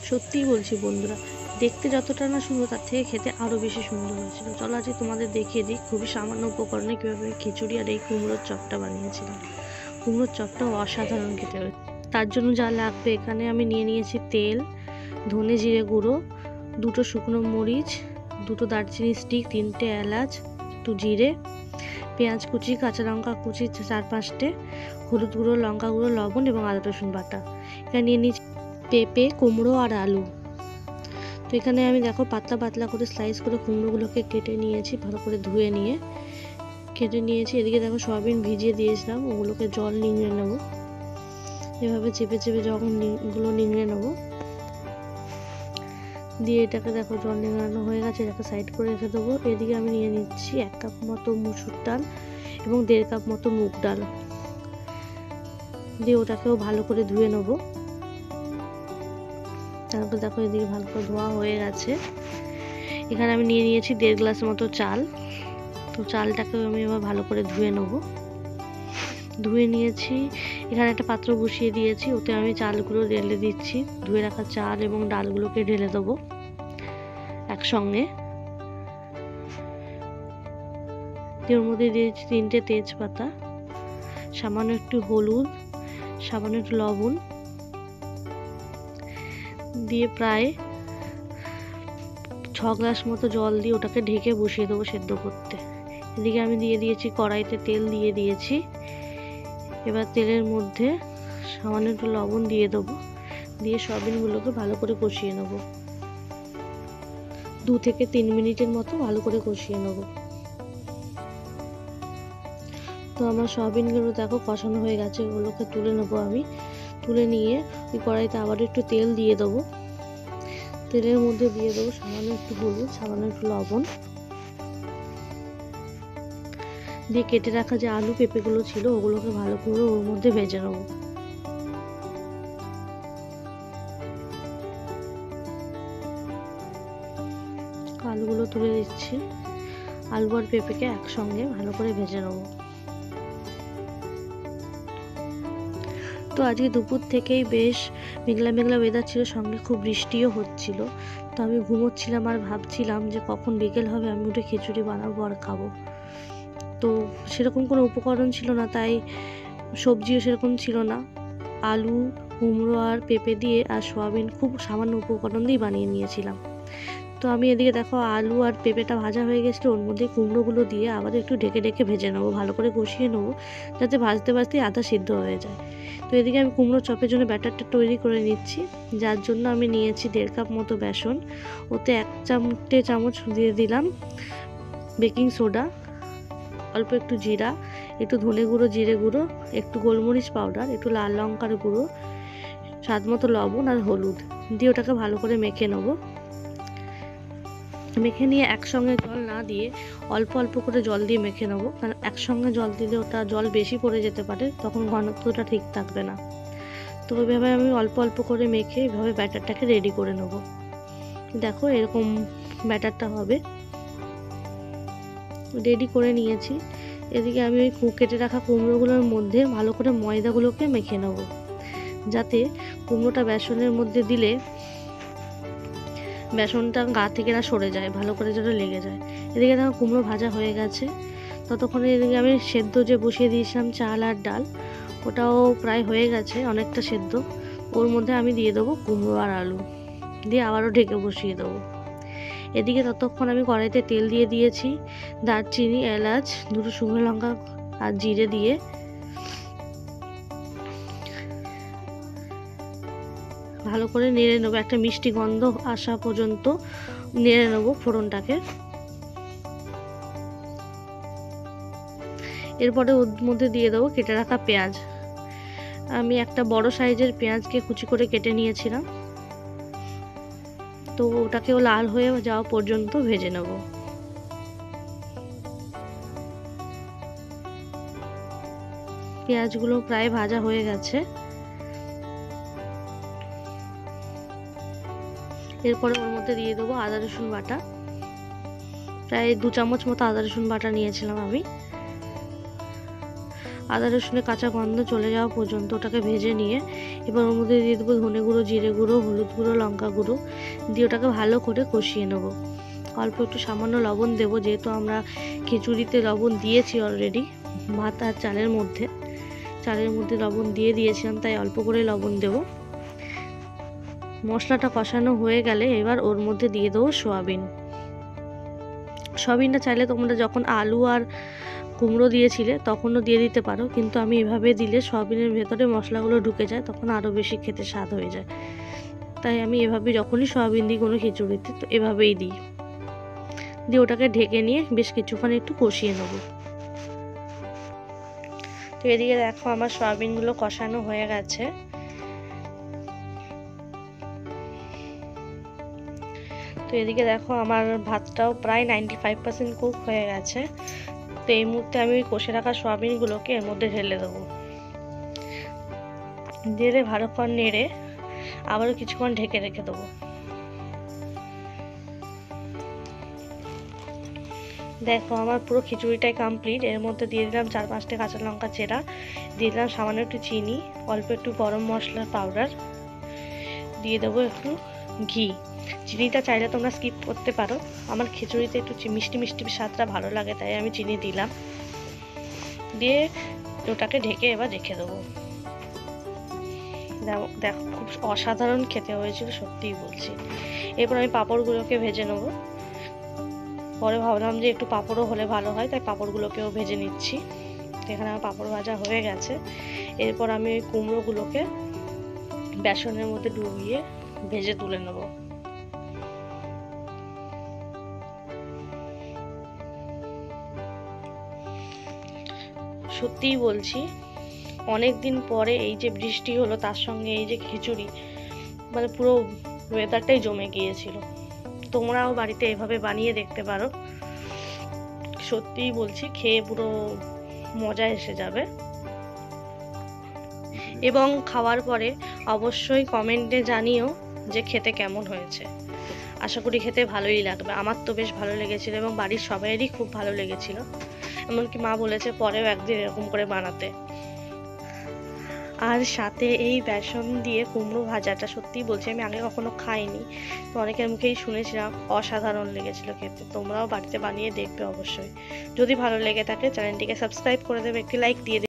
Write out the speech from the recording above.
সত্যিই বলছি বন্ধুরা, দেখতে যতটা না সুন্দর তার থেকে খেতে আরও বেশি সুন্দর হয়েছিল। চলো আজকে তোমাদের দেখিয়ে দিই খুবই সামান্য উপকরণে কীভাবে খিচুড়ি আর এই কুমড়োর চপটা বানিয়েছিলাম। কুমড়োর চপটাও অসাধারণ খেতে হয়েছে। তার জন্য যা লাগবে, এখানে আমি নিয়ে নিয়েছি তেল, ধনে জিরে গুঁড়ো, 2টো শুকনো মরিচ, 2টো দারচিনি স্টিক, 3টে এলাচ, একটু জিরে, পেঁয়াজ কুচি, কাঁচা লঙ্কা কুচি 4-5টে, হলুদ গুঁড়ো, লঙ্কা গুঁড়ো, লবণ এবং আদা রসুন বাটা। এখানে নিয়ে নিয়েছি পেঁপে, কুমড়ো আর আলু। তো এখানে আমি দেখো পাতলা পাতলা করে স্লাইস করে কুমড়োগুলোকে কেটে নিয়েছি, ভালো করে ধুয়ে নিয়ে কেটে নিয়েছি। এদিকে দেখো সয়াবিন ভিজিয়ে দিয়েছিলাম, ওগুলোকে জল নিংড়ে নেব। এভাবে চেপে চেপে যখন ওগুলো নিংড়ে নেবো, দিয়ে এটাকে দেখো জল নিংড়ানো হয়ে গেছে, এটাকে সাইড করে রেখে দেবো। এদিকে আমি নিয়ে নিচ্ছি 1 কাপ মতো মুসুর ডাল এবং 1.5 কাপ মতো মুগ ডাল, দিয়ে ওটাকেও ভালো করে ধুয়ে নেবো। তারপর দেখো এদিকে ভালো করে ধোয়া হয়ে গেছে। এখানে আমি নিয়ে নিয়েছি 1.5 গ্লাস মতো চাল। তো চালটাকেও আমি এবার ভালো করে ধুয়ে নেবো। ধুয়ে নিয়েছি, এখানে একটা পাত্র বসিয়ে দিয়েছি, ওতে আমি চালগুলো ঢেলে দিচ্ছি। ধুয়ে রাখা চাল এবং ডালগুলোকে ঢেলে দেবো একসঙ্গে। ওর মধ্যে দিয়েছি 3টে তেজপাতা, সামান্য একটু হলুদ, সামান্য একটু লবণ দিয়ে প্রায় 6 গ্লাস মতো জল দিয়ে ওটাকে ঢেকে বসিয়ে দেবো সেদ্ধ করতে। এদিকে আমি দিয়ে দিয়েছি কড়াইতে তেল দিয়ে দিয়েছি। এবার তেলের মধ্যে সামান্য একটু লবণ দিয়ে দেবো, দিয়ে সয়াবিনগুলোকে ভালো করে কষিয়ে নেব। 2 থেকে 3 মিনিটের মতো ভালো করে কষিয়ে নেব। তো আমার সয়াবিনগুলো দেখো কষানো হয়ে গেছে, ওগুলোকে তুলে নেবো আমি। তুলে নিয়ে ওই কড়াইতে আবার একটু তেল দিয়ে দেবো। তেলের মধ্যে দিয়ে দেবো সামান্য একটু হলুদ, সামান্য একটু লবণ, দিয়ে কেটে রাখা যে আলু পেঁপেগুলো ছিল ওগুলোকে ভালো করে ওর মধ্যে ভেজে নেবো। আলুগুলো তুলে দিচ্ছি, আলু আর পেঁপেকে একসঙ্গে ভালো করে ভেজে নেবো। তো আজকে দুপুর থেকেই বেশ মেঘলা মেঘলা ওয়েদার ছিল, সঙ্গে খুব বৃষ্টিও হচ্ছিল। তো আমি ঘুমোচ্ছিলাম আর ভাবছিলাম যে কখন বিকেল হবে আমি উঠে খিচুড়ি বানাবো আর খাবো। তো সেরকম কোনো উপকরণ ছিল না, তাই সবজিও সেরকম ছিল না। আলু, কুমড়ো আর পেঁপে দিয়ে আর সয়াবিন খুব সামান্য উপকরণ দিয়ে বানিয়ে নিয়েছিলাম। তো আমি এদিকে দেখো আলু আর পেঁপেটা ভাজা হয়ে গেছিলো, ওর মধ্যে কুমড়োগুলো দিয়ে আবার একটু ঢেকে ঢেকে ভেজে নেবো, ভালো করে কষিয়ে নেবো যাতে ভাজতে ভাজতেই আধা সিদ্ধ হয়ে যায়। তো এদিকে আমি কুমড়ো চপের জন্য ব্যাটারটা তৈরি করে নিচ্ছি, যার জন্য আমি নিয়েছি 1.5 কাপ মতো বেসন। ওতে 1 চামচ দিয়ে দিলাম বেকিং সোডা, অল্প একটু জিরা, একটু ধনে গুঁড়ো, জিরে গুঁড়ো, একটু গোলমরিচ পাউডার, একটু লাল লঙ্কার গুঁড়ো, স্বাদ মতো লবণ আর হলুদ দিয়ে ওটাকে ভালো করে মেখে নেবো। মেখে নিয়ে একসঙ্গে জল না দিয়ে অল্প অল্প করে জল দিয়ে মেখে নেবো, কারণ একসঙ্গে জল দিলে ওটা জল বেশি পড়ে যেতে পারে, তখন ঘনত্বটা ঠিক থাকবে না। তো ওইভাবে আমি অল্প অল্প করে মেখে এভাবে ব্যাটারটাকে রেডি করে নেব। দেখো এরকম ব্যাটারটা হবে, রেডি করে নিয়েছি। এদিকে আমি ওই কেটে রাখা কুমড়োগুলোর মধ্যে ভালো করে ময়দাগুলোকে মেখে নেব, যাতে কুমড়োটা বেসনের মধ্যে দিলে বেসনটা গা থেকে না সরে যায়, ভালো করে যেন লেগে যায়। এদিকে দেখো কুমড়ো ভাজা হয়ে গেছে। ততক্ষণে এদিকে আমি সেদ্ধ যে বসিয়ে দিয়েছিলাম চাল আর ডাল, ওটাও প্রায় হয়ে গেছে, অনেকটা সেদ্ধ। ওর মধ্যে আমি দিয়ে দেবো কুমড়ো আর আলু, দিয়ে আবারও ঢেকে বসিয়ে দেবো। এদিকে ততক্ষণ আমি কড়াইতে তেল দিয়ে দিয়েছি, দারচিনি, এলাচ, 2টো শুকনো লঙ্কা আর জিরে দিয়ে ভালো করে নেড়ে নেবো, একটা মিষ্টি গন্ধ আসা পর্যন্ত নেড়ে নেবো ফোড়নটাকে। এরপরে ওর মধ্যে দিয়ে দেবো কেটে রাখা পেঁয়াজ। আমি একটা বড় সাইজের পেঁয়াজকে কুচি করে কেটে নিয়েছিলাম, তো ওটাকেও লাল হয়ে যাওয়া পর্যন্ত ভেজে নেব। পেঁয়াজগুলো প্রায় ভাজা হয়ে গেছে। এরপরে ওর মধ্যে দিয়ে দেবো আদা রসুন বাটা, প্রায় 2 চামচ মতো আদা রসুন বাটা নিয়েছিলাম আমি। আদা রসুনের কাঁচা গন্ধ চলে যাওয়া পর্যন্ত ওটাকে ভেজে নিয়ে এবার ওর মধ্যে দিয়ে দেবো ধনে গুঁড়ো, জিরে গুঁড়ো, হলুদ গুঁড়ো, লঙ্কা গুঁড়ো দিয়ে ওটাকে ভালো করে কষিয়ে নেব। অল্প একটু সামান্য লবণ দেবো, যেহেতু আমরা খিচুড়িতে লবণ দিয়েছি অলরেডি, ভাত আর চালের মধ্যে লবণ দিয়ে দিয়েছিলাম, তাই অল্প করে লবণ দেবো। মশলাটা কষানো হয়ে গেলে এবার ওর মধ্যে দিয়ে দেবো সয়াবিনটা চাইলে তোমরা যখন আলু আর কুমড়ো দিয়েছিলে তখনও দিয়ে দিতে পারো, কিন্তু আমি এভাবে দিলে সয়াবিনের ভেতরে মশলাগুলো ঢুকে যায়, তখন আরও বেশি খেতে স্বাদ হয়ে যায়। তাই আমি এভাবে যখনই সয়াবিন দিই কোনো খিচুড়িতে তো এভাবেই দিই, দিয়ে ওটাকে ঢেকে নিয়ে বেশ কিছুক্ষণ একটু কষিয়ে নেব। তো এদিকে দেখো আমার সয়াবিনগুলো কষানো হয়ে গেছে। তো এদিকে দেখো আমার ভাতটাও প্রায় 95% কুক হয়ে গেছে। তো এই মুহূর্তে আমি ওই কষে রাখা সয়াবিনগুলোকে এর মধ্যে ঢেলে দেবো, দিয়ে ভালোক্ষণ নেড়ে আবারও কিছুক্ষণ ঢেকে রেখে দেবো। দেখো আমার পুরো খিচুড়িটাই কমপ্লিট। এর মধ্যে দিয়ে দিলাম 4-5টা কাঁচা লঙ্কা চেরা, দিয়ে দিলাম সামান্য একটু চিনি, অল্প একটু গরম মশলার পাউডার, দিয়ে দেবো একটু ঘি। চিনিটা চাইলে তোমরা স্কিপ করতে পারো, আমার খিচুড়িতে একটু মিষ্টি মিষ্টি স্বাদটা ভালো লাগে তাই আমি চিনি দিলাম। দিয়ে ওটাকে ঢেকে এবার রেখে দেবো। দেখো খুব অসাধারণ খেতে হয়েছিল, সত্যিই বলছি। এরপর আমি পাঁপড়গুলোকে ভেজে নেব। পরে ভাবলাম যে একটু পাঁপড়ও হলে ভালো হয়, তাই পাঁপড়গুলোকেও ভেজে নিচ্ছি। এখানে আমার পাঁপড় ভাজা হয়ে গেছে। এরপর আমি ওই কুমড়োগুলোকে বেসনের মধ্যে ডুবিয়ে ভেজে তুলে নেব। সত্যিই বলছি, অনেক দিন পরে এই যে বৃষ্টি হলো তার সঙ্গে এই যে খিচুড়ি, মানে পুরো ওয়েদারটাই জমে গিয়েছিল। তোমরাও বাড়িতে এভাবে বানিয়ে দেখতে পারো, সত্যিই বলছি খেয়ে পুরো মজা এসে যাবে। এবং খাওয়ার পরে অবশ্যই কমেন্টে জানিও যে খেতে কেমন হয়েছে। আশা করি খেতে ভালোই লাগবে। আমার তো বেশ ভালো লেগেছিল এবং বাড়ির সবাইয়েরই খুব ভালো লেগেছিল। এমনকি মা বলেছে পরেও একদিন এরকম করে বানাতে। আর সাথে এই বেসন দিয়ে কুমড়ো ভাজাটা সত্যিই বলছি আমি আগে কখনো খাইনি, তো অনেকের মুখেই শুনেছিলাম, অসাধারণ লেগেছিল খেতে। তোমরাও বাড়িতে বানিয়ে দেখবে অবশ্যই। যদি ভালো লেগে থাকে চ্যানেলটিকে সাবস্ক্রাইব করে দেবে, একটি লাইক দিয়ে দেবে।